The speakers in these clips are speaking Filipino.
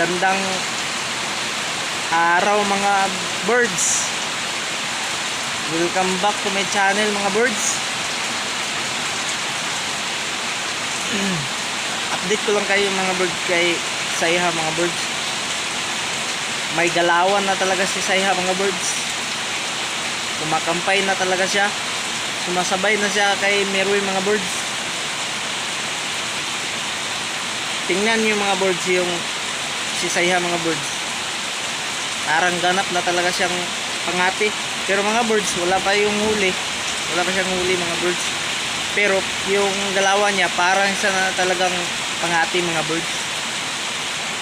Magandang araw mga birds. Welcome back to my channel mga birds. Update ko lang kayo mga birds kay Sayha mga birds. May galawan na talaga si Sayha mga birds. Kumakampay na talaga siya. Sumasabay na siya kay Meroy mga birds. Tingnan nyo mga birds yung si Sayha mga birds. Parang ganap na talaga siyang pangati. Pero mga birds, wala pa yung huli. Wala pa siyang huli mga birds. Pero yung galawan niya parang siya na talagang pangati mga birds.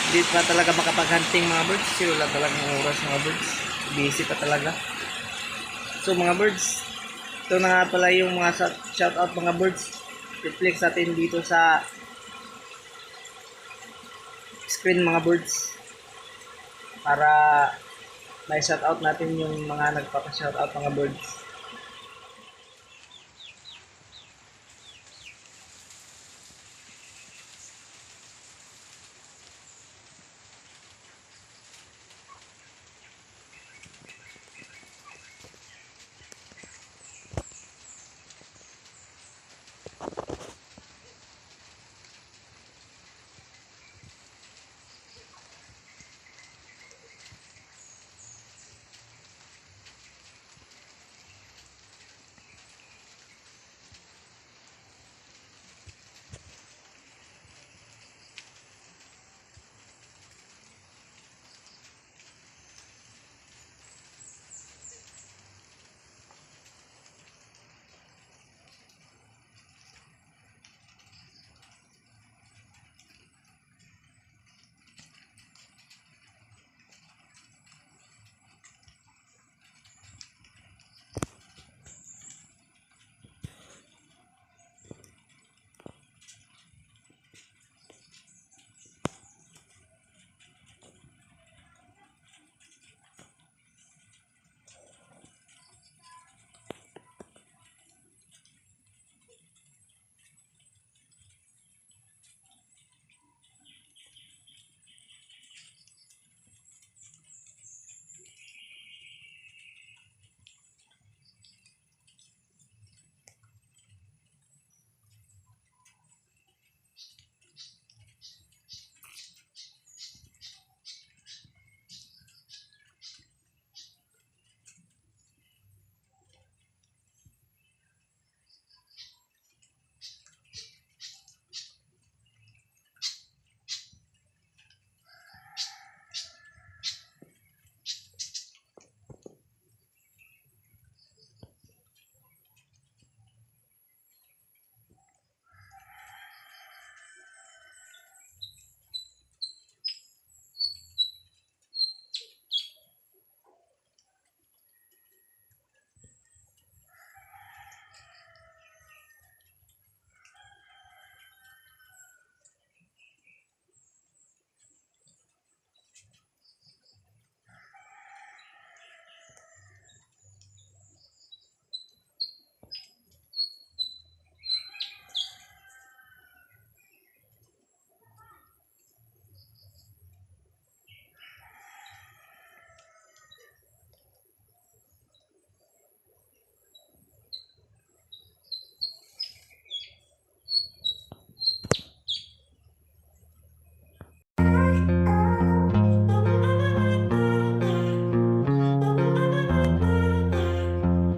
Hindi pa talaga makapag-hunting mga birds. Kasi wala talagang oras mga birds. Busy pa talaga. So mga birds, ito na nga pala yung mga shoutout mga birds. Reflex natin dito sa screen mga birds para may shoutout natin yung mga nagpapa-shoutout mga birds.